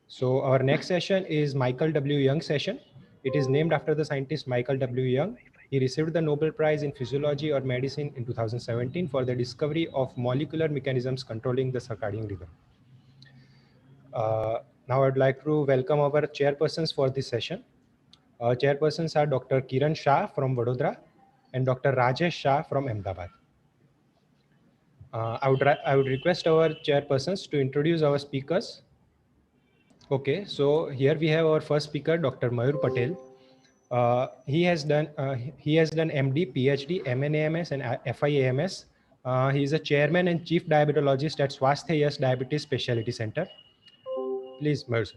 So our next session is Michael W. Young session. It is named after the scientist Michael W. Young. He received the Nobel Prize in Physiology or Medicine in 2017 for the discovery of molecular mechanisms controlling the circadian rhythm. Now I'd like to welcome our chairpersons for this session. Our chairpersons are Dr. Kiran Shah from Vadodara and Dr. Rajesh Shah from Ahmedabad. I would request our chairpersons to introduce our speakers. Okay, so here we have our first speaker, Dr. Mayur Patel. He has done MD, PhD, MNAMS, and FIAMS. He is a chairman and chief diabetologist at Swasthya Diabetes Specialty Center. Please, Mayur sir.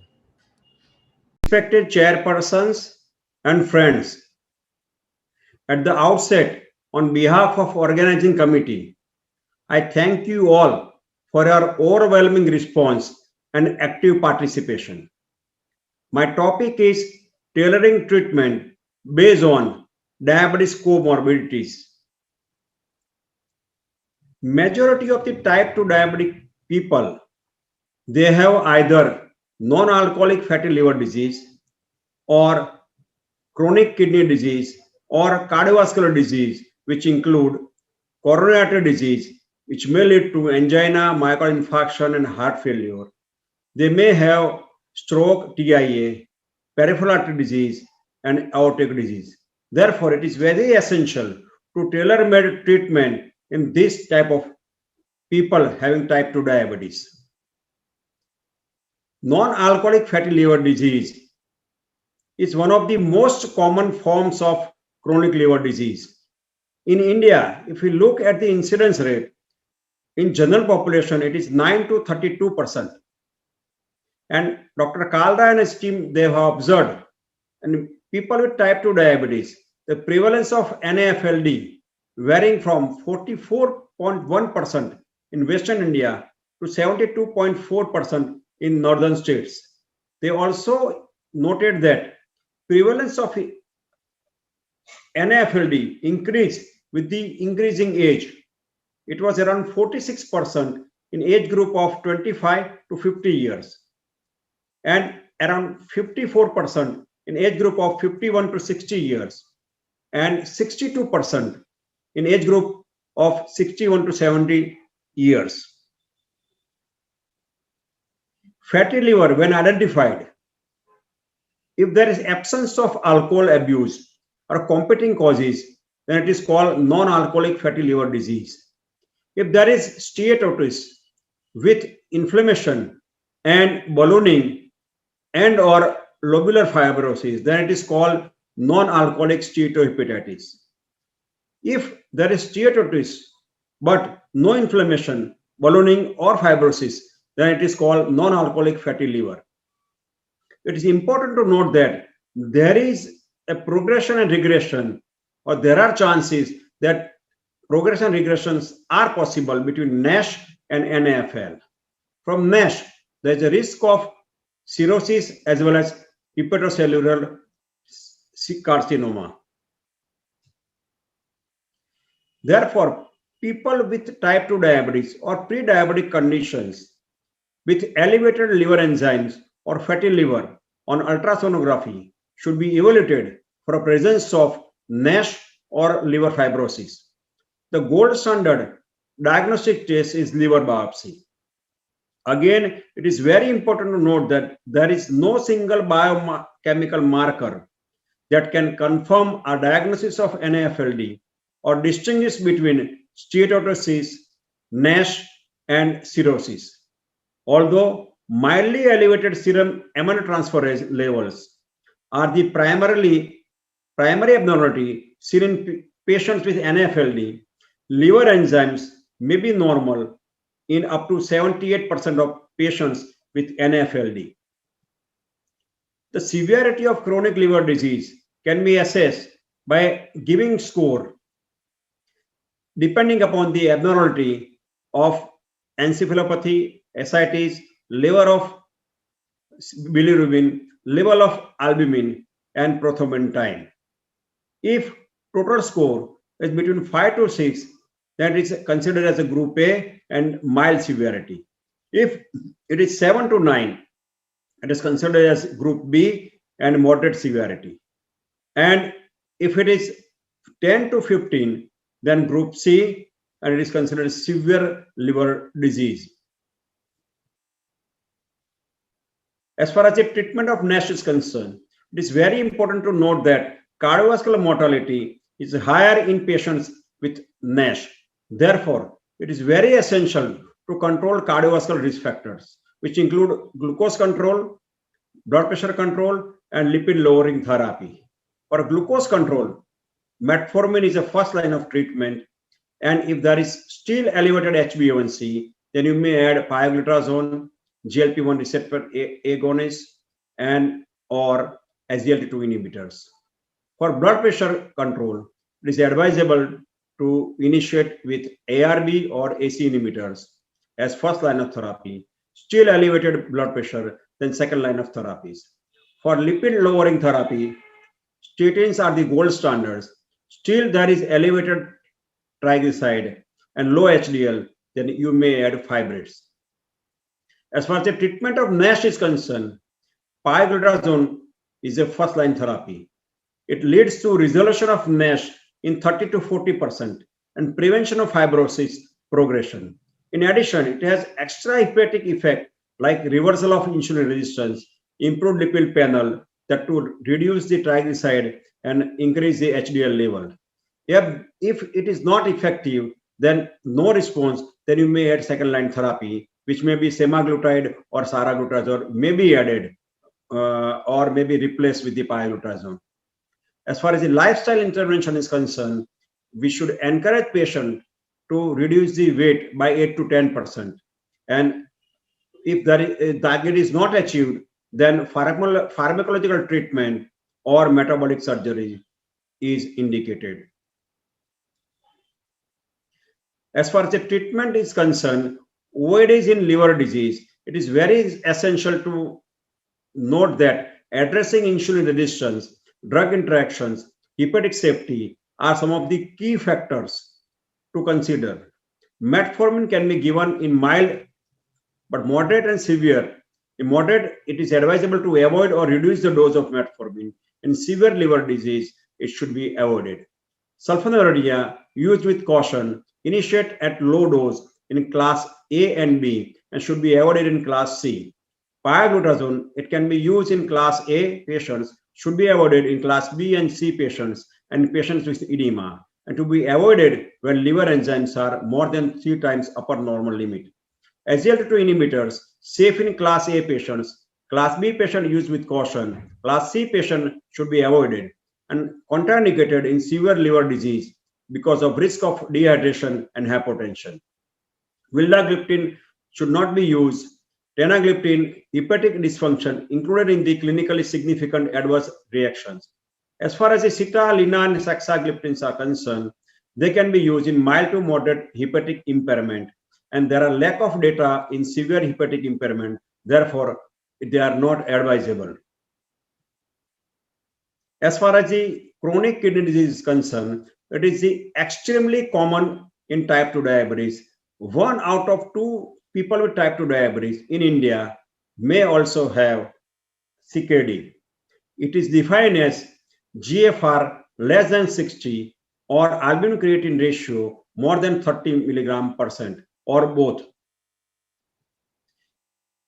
Respected chairpersons and friends, at the outset, on behalf of organizing committee, I thank you all for your overwhelming response and active participation. My topic is tailoring treatment based on diabetes comorbidities. Majority of the type 2 diabetic people, they have either non-alcoholic fatty liver disease or chronic kidney disease or cardiovascular disease, which include coronary artery disease, which may lead to angina, myocardial infarction, and heart failure. They may have stroke, TIA, peripheral artery disease, and aortic disease. Therefore, it is very essential to tailor-made treatment in this type of people having type 2 diabetes. Non-alcoholic fatty liver disease is one of the most common forms of chronic liver disease. In India, if we look at the incidence rate, in general population, it is 9 to 32%. And Dr. Kalda and his team, they have observed, and people with type 2 diabetes, the prevalence of NAFLD varying from 44.1% in Western India to 72.4% in northern states. They also noted that prevalence of NAFLD increased with the increasing age. It was around 46% in age group of 25 to 50 years and around 54% in age group of 51 to 60 years and 62% in age group of 61 to 70 years. Fatty liver, when identified, if there is absence of alcohol abuse or competing causes, then it is called non-alcoholic fatty liver disease. If there is steatosis with inflammation and ballooning and or lobular fibrosis, then it is called non-alcoholic steatohepatitis. If there is steatosis but no inflammation, ballooning or fibrosis, then it is called non-alcoholic fatty liver. It is important to note that there is a progression and regression, or there are chances that progression regressions are possible between NASH and NAFL. From NASH, there is a risk of cirrhosis as well as hepatocellular carcinoma. Therefore, people with type 2 diabetes or pre-diabetic conditions with elevated liver enzymes or fatty liver on ultrasonography should be evaluated for a presence of NASH or liver fibrosis. The gold standard diagnostic test is liver biopsy. Again, it is very important to note that there is no single biochemical marker that can confirm a diagnosis of NAFLD or distinguish between steatosis, NASH, and cirrhosis. Although mildly elevated serum aminotransferase levels are the primary abnormality seen in patients with NAFLD, liver enzymes may be normal in up to 78% of patients with NAFLD. The severity of chronic liver disease can be assessed by giving score depending upon the abnormality of encephalopathy, ascites, liver of bilirubin, level of albumin, and prothrombin. If total score is between 5 to 6, that is considered as a group A and mild severity. If it is 7 to 9, It is considered as group B and moderate severity. And if it is 10 to 15, then group C, and it is considered severe liver disease. As far as the treatment of NASH is concerned, it is very important to note that cardiovascular mortality is higher in patients with NASH. Therefore, it is very essential to control cardiovascular risk factors, which include glucose control, blood pressure control, and lipid lowering therapy. For glucose control, metformin is a first line of treatment, and if there is still elevated HbA1c, then you may add pioglitazone, GLP-1 receptor agonist, and or SGLT2 inhibitors. For blood pressure control, it is advisable to initiate with ARB or AC inhibitors as first line of therapy. Still elevated blood pressure, then second line of therapies. For lipid lowering therapy, statins are the gold standards. Still there is elevated triglyceride and low HDL, then you may add fibrates. As far as the treatment of NASH is concerned, pioglitazone is a first line therapy. It leads to resolution of NASH in 30 to 40% and prevention of fibrosis progression. In addition, it has extrahepatic effect like reversal of insulin resistance, improved lipid panel that to reduce the triglyceride and increase the HDL level. If it is not effective, then no response, then you may add second line therapy, which may be semaglutide or saraglutazone may be added or may be replaced with the pioglitazone. As far as the lifestyle intervention is concerned, we should encourage patients to reduce the weight by 8 to 10%. And if the target is not achieved, then pharmacological treatment or metabolic surgery is indicated. As far as the treatment is concerned, OADs in liver disease, it is very essential to note that addressing insulin resistance, drug interactions, hepatic safety are some of the key factors to consider. Metformin can be given in mild but moderate and severe. In moderate, it is advisable to avoid or reduce the dose of metformin. In severe liver disease, it should be avoided. Sulfonylurea used with caution, initiate at low dose in class A and B and should be avoided in class C. Pioglitazone, it can be used in class A patients, should be avoided in class B and C patients and patients with edema, and to be avoided when liver enzymes are more than 3 times upper normal limit. SGLT2 inhibitors, safe in class A patients, class B patient used with caution, class C patient should be avoided, and contraindicated in severe liver disease because of risk of dehydration and hypotension. Vildagliptin should not be used. Tenagliptin, hepatic dysfunction included in the clinically significant adverse reactions. As far as the sita, lina, and saxagliptins are concerned, they can be used in mild to moderate hepatic impairment, and there are lack of data in severe hepatic impairment. Therefore, they are not advisable. As far as the chronic kidney disease is concerned, it is extremely common in type 2 diabetes. 1 out of 2 people with type 2 diabetes in India may also have CKD. It is defined as GFR less than 60 or albumin creatine ratio more than 30 mg% or both.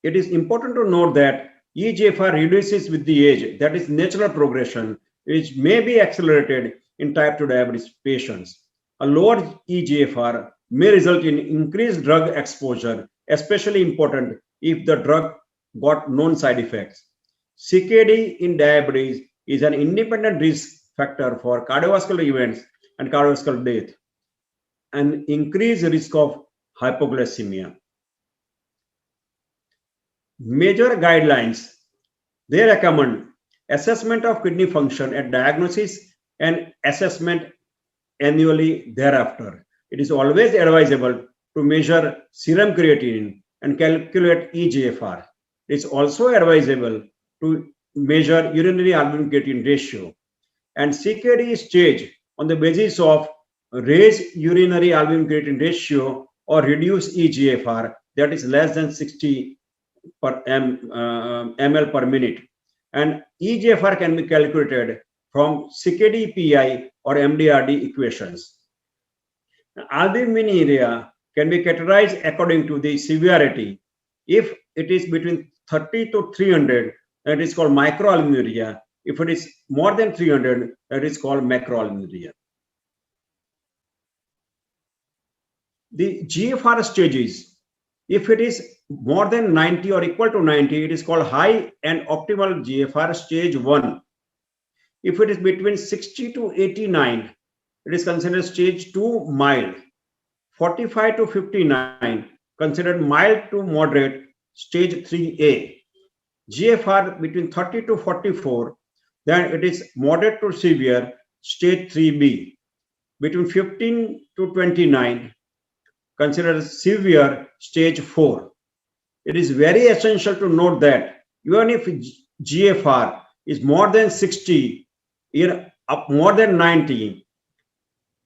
It is important to note that eGFR reduces with the age, that is natural progression, which may be accelerated in type 2 diabetes patients. A lower eGFR may result in increased drug exposure, especially important if the drug got known side effects. CKD in diabetes is an independent risk factor for cardiovascular events and cardiovascular death, and increased risk of hypoglycemia. Major guidelines, they recommend assessment of kidney function at diagnosis and assessment annually thereafter. It is always advisable to measure serum creatinine and calculate eGFR. It is also advisable to measure urinary albumin creatinine ratio, and CKD is staged on the basis of raised urinary albumin creatinine ratio or reduced eGFR, that is less than 60 per ml per minute. And eGFR can be calculated from CKD PI or MDRD equations. Albuminuria can be categorized according to the severity. If it is between 30 to 300, that is called microalbuminuria. If it is more than 300, that is called macroalbuminuria. The GFR stages, if it is more than 90 or equal to 90, it is called high and optimal GFR stage 1. If it is between 60 to 89, it is considered stage 2 mild. 45 to 59, considered mild to moderate, stage 3A. GFR between 30 to 44, then it is moderate to severe, stage 3B. Between 15 to 29, considered severe, stage 4. It is very essential to note that even if GFR is more than 60, more than 90,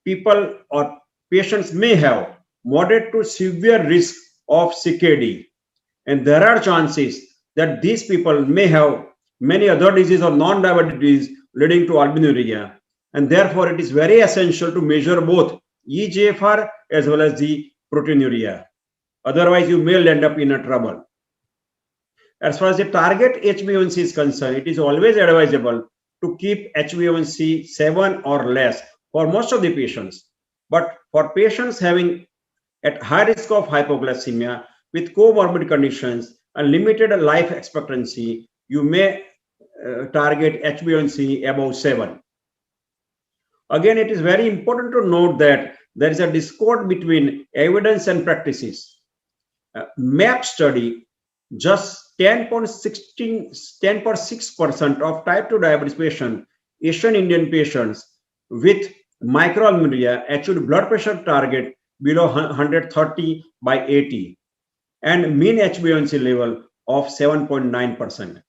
people or patients may have moderate to severe risk of CKD. And there are chances that these people may have many other diseases or non-diabetic disease leading to albuminuria. And therefore, it is very essential to measure both eGFR as well as the proteinuria. Otherwise, you may end up in a trouble. As far as the target HbA1c is concerned, it is always advisable to keep HbA1c 7 or less for most of the patients. But for patients having at high risk of hypoglycemia with comorbid conditions and limited life expectancy, you may target HbA1c above 7. Again, it is very important to note that there is a discord between evidence and practices. MAP study, just 10.6% of type 2 diabetes patients, Asian Indian patients with microalbuminuria achieved blood pressure target below 130 by 80 and mean HbA1c level of 7.9%.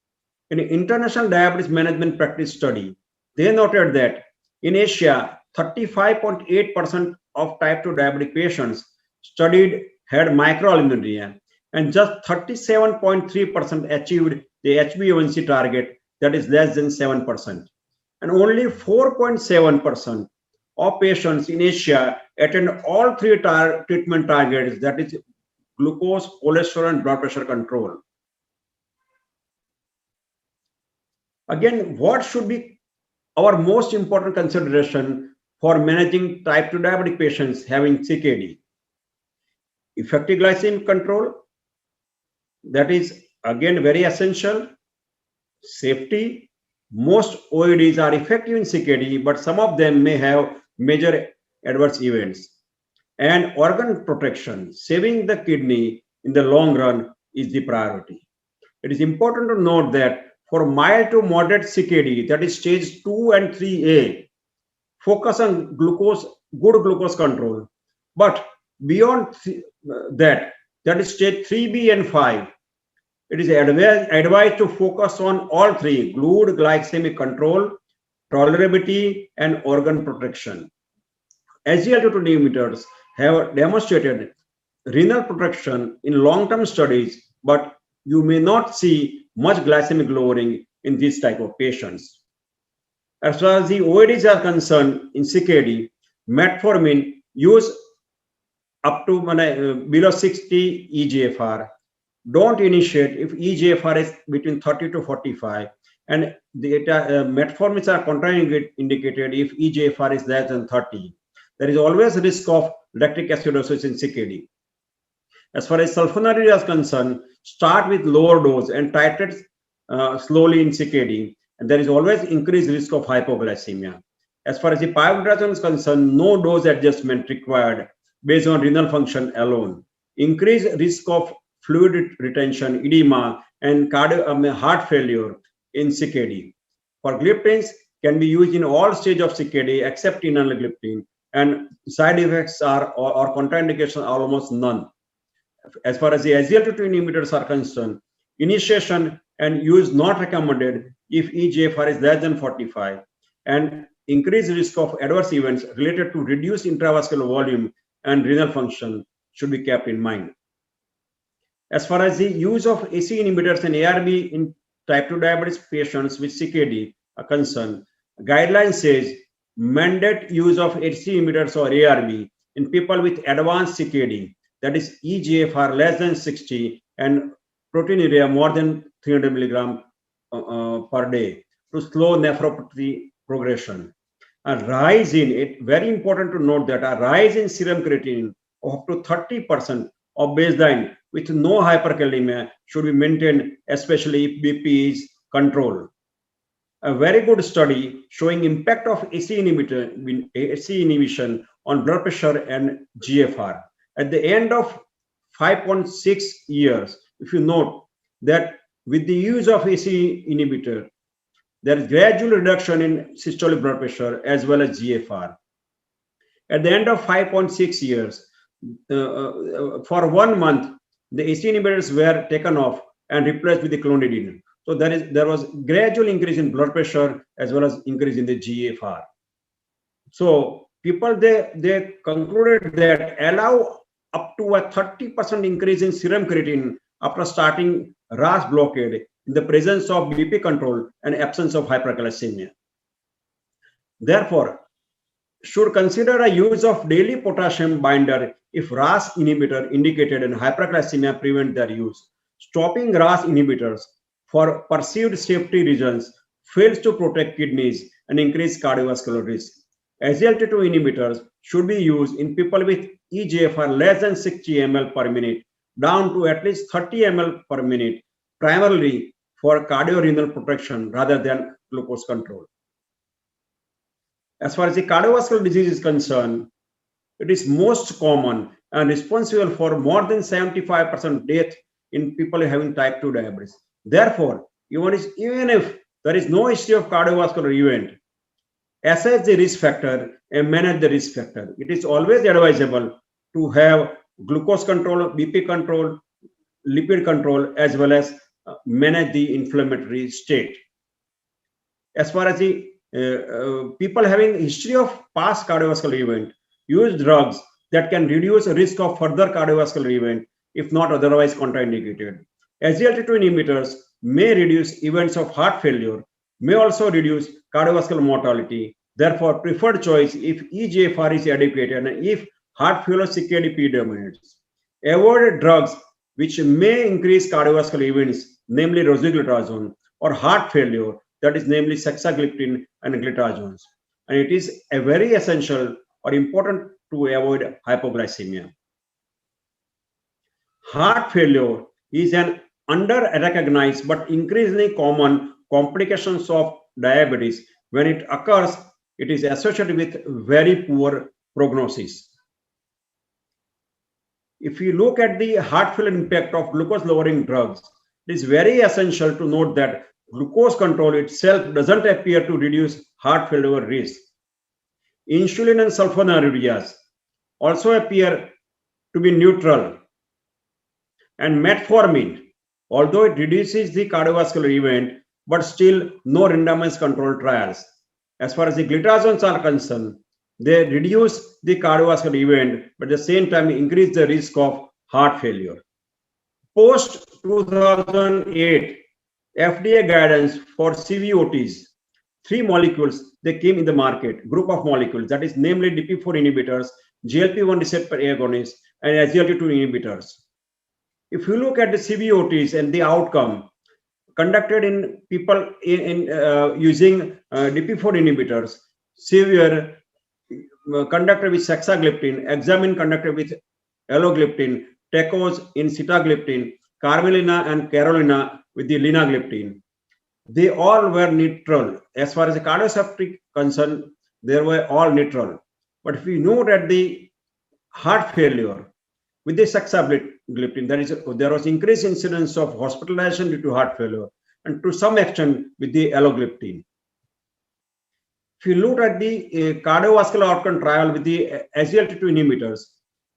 In an international diabetes management practice study, they noted that in Asia, 35.8% of type 2 diabetic patients studied had microalbuminuria, and just 37.3% achieved the HbA1c target, that is less than 7%. And only 4.7% of patients in Asia attend all three treatment targets, that is glucose, cholesterol, and blood pressure control. Again, what should be our most important consideration for managing type 2 diabetic patients having CKD? Effective glycemic control, that is again very essential. Safety, most OADs are effective in CKD, but some of them may have major adverse events. And organ protection, saving the kidney in the long run is the priority. It is important to note that for mild to moderate CKD, that is stage 2 and 3A, focus on glucose, good glucose control. But beyond that is stage 3B and 5, it is advised to focus on all three: good glycemic control, tolerability, and organ protection. SGLT2 inhibitors have demonstrated renal protection in long-term studies, but you may not see much glycemic lowering in this type of patients. As far as the OADs are concerned in CKD, metformin use up to below 60 eGFR. Don't initiate if eGFR is between 30 to 45, and the metformins are contraindicated if eGFR is less than 30. There is always a risk of lactic acidosis in CKD. As far as sulfonylurea is concerned, start with lower dose and titrate slowly in CKD, and there is always increased risk of hypoglycemia. As far as the pioglitazone is concerned, no dose adjustment required based on renal function alone. Increased risk of fluid retention, edema, and heart failure in CKD. For gliptins, can be used in all stages of CKD except in gliptin, and side effects are or contraindications are almost none. As far as the SGLT2 inhibitors are concerned, initiation and use not recommended if eGFR is less than 45, and increased risk of adverse events related to reduced intravascular volume and renal function should be kept in mind. As far as the use of AC inhibitors and ARB in type 2 diabetes patients with CKD are concerned, guideline says mandate use of AC inhibitors or ARB in people with advanced CKD, that is eGFR less than 60 and proteinuria more than 300 milligram per day to slow nephropathy progression. A rise in it, very important to note that a rise in serum creatinine of up to 30% of baseline with no hyperkalemia should be maintained, especially if BP is controlled. A very good study showing impact of AC inhibition on blood pressure and GFR. At the end of 5.6 years, if you note that with the use of AC inhibitor, there is gradual reduction in systolic blood pressure as well as GFR. At the end of 5.6 years, for 1 month, the AC inhibitors were taken off and replaced with the clonidine. So there was gradual increase in blood pressure as well as increase in the GFR. So people, they concluded that allow up to a 30% increase in serum creatinine after starting RAS blockade in the presence of BP control and absence of hyperglycemia. Therefore, should consider a use of daily potassium binder if RAS inhibitor indicated and hyperglycemia prevent their use. Stopping RAS inhibitors for perceived safety reasons fails to protect kidneys and increase cardiovascular risk. SGLT2 inhibitors should be used in people with eGFR less than 60 ml per minute down to at least 30 ml per minute, primarily for cardiorenal protection rather than glucose control. As far as the cardiovascular disease is concerned, it is most common and responsible for more than 75% death in people having type 2 diabetes. Therefore, even if there is no history of cardiovascular event, assess the risk factor and manage the risk factor. It is always advisable to have glucose control, BP control, lipid control, as well as manage the inflammatory state. As far as the people having history of past cardiovascular event, use drugs that can reduce the risk of further cardiovascular event if not otherwise contraindicated. SGLT2 inhibitors may reduce events of heart failure, may also reduce cardiovascular mortality. Therefore, preferred choice if eGFR is adequate and if heart failure CKD predominates. Avoid drugs which may increase cardiovascular events, namely rosiglitazone, or heart failure, that is namely saxagliptin and glitazones. And it is a very essential or important to avoid hypoglycemia. Heart failure is an under-recognized but increasingly common complications of diabetes. When it occurs, it is associated with very poor prognosis. If you look at the heart failure impact of glucose-lowering drugs, it is very essential to note that glucose control itself doesn't appear to reduce heart failure risk. Insulin and sulfonylureas also appear to be neutral. And metformin, although it reduces the cardiovascular event, but still no randomized controlled trials. As far as the glitazones are concerned, they reduce the cardiovascular event, but at the same time increase the risk of heart failure. Post 2008, FDA guidance for CVOTs, 3 molecules, they came in the market, group of molecules, that is namely DP4 inhibitors, GLP-1 receptor agonists, and SGLT2 inhibitors. If you look at the CVOTs and the outcome conducted in people using DP4 inhibitors, severe conducted with saxagliptin, examine conducted with alogliptin, tacos in sitagliptin, carmelina and carolina with the linagliptin. They all were neutral. As far as the cardioseptic concerned, they were all neutral. But if we note at the heart failure with the saxagliptin, there was increased incidence of hospitalization due to heart failure, and to some extent with the alogliptin. If you look at the cardiovascular outcome trial with the SGLT2 inhibitors,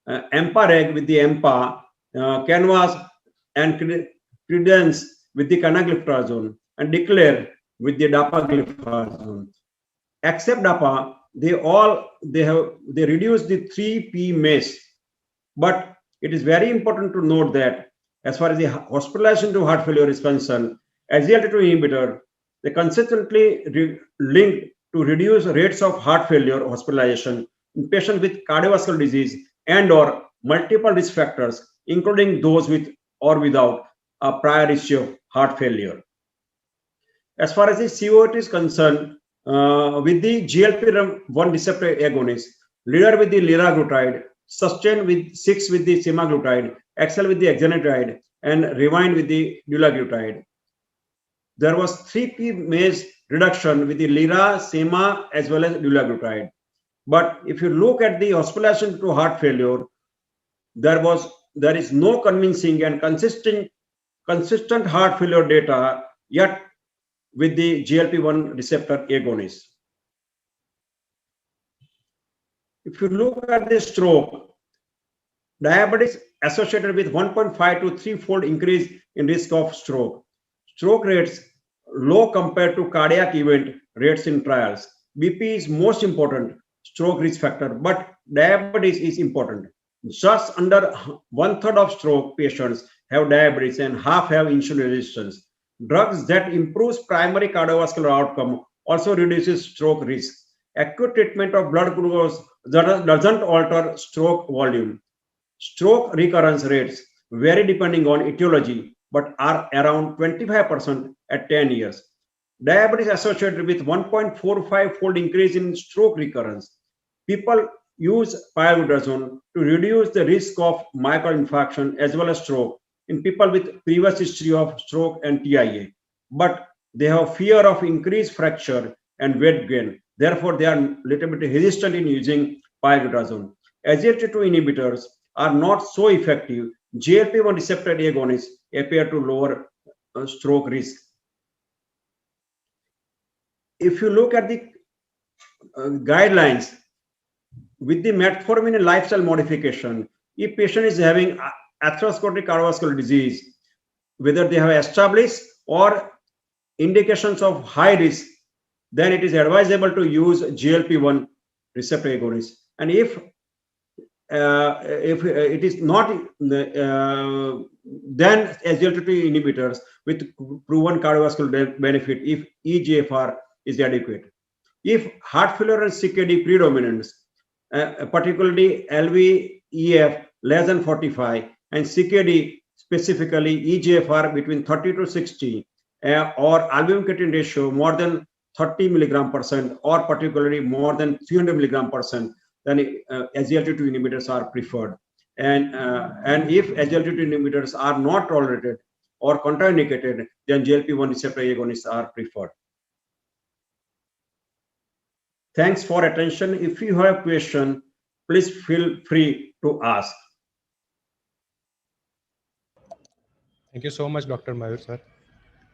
EMPA-REG with the EMPA, CANVAS and CREDENCE with the canagliflozin, and DECLARE with the dapagliflozin. Except DAPA, they reduce the 3P MACE. But it is very important to note that As far as the hospitalization to heart failure is concerned, SGLT2 inhibitor, they consistently linked to reduce rates of heart failure hospitalization in patients with cardiovascular disease and or multiple risk factors, including those with or without a prior history of heart failure. As far as the COT is concerned, with the GLP-1 receptor agonist, leader with the liraglutide, sustain with 6 with the semaglutide, excel with the exenatide, and rewind with the dulaglutide. There was 3p MACE reduction with the lira, sema, as well as dulaglutide. But if you look at the hospitalization to heart failure, there is no convincing and consistent heart failure data yet with the GLP-1 receptor agonist. If you look at the stroke, diabetes associated with 1.5 to 3-fold increase in risk of stroke. Stroke rates low compared to cardiac event rates in trials. BP is most important stroke risk factor, but diabetes is important. Just under 1/3 of stroke patients have diabetes and half have insulin resistance. Drugs that improves primary cardiovascular outcome also reduces stroke risk. Acute treatment of blood glucose doesn't alter stroke volume. Stroke recurrence rates vary depending on etiology, but are around 25% at 10 years. Diabetes associated with 1.45-fold increase in stroke recurrence. People use pioglitazone to reduce the risk of myocardial infarction as well as stroke in people with previous history of stroke and TIA, but they have fear of increased fracture and weight gain. Therefore, they are a little bit hesitant in using pioglitazone. SGLT2 inhibitors are not so effective. GLP-1 receptor agonists appear to lower stroke risk. If you look at the guidelines, with the metformin and lifestyle modification, if patient is having atherosclerotic cardiovascular disease, whether they have established or indications of high risk, then it is advisable to use GLP-1 receptor agonist. And if it is not, then SGLT2 inhibitors with proven cardiovascular benefit if eGFR is adequate. If heart failure and CKD predominance, particularly LVEF less than 45 and CKD specifically eGFR between 30 to 60 or albumin-creatinine ratio more than 30 mg/% or particularly more than 300 mg/%, then SGLT2 inhibitors are preferred. And if SGLT2 inhibitors are not tolerated or contraindicated, then GLP-1 receptor agonists are preferred. Thanks for attention. If you have a question, please feel free to ask. Thank you so much, Dr. Mayur, sir.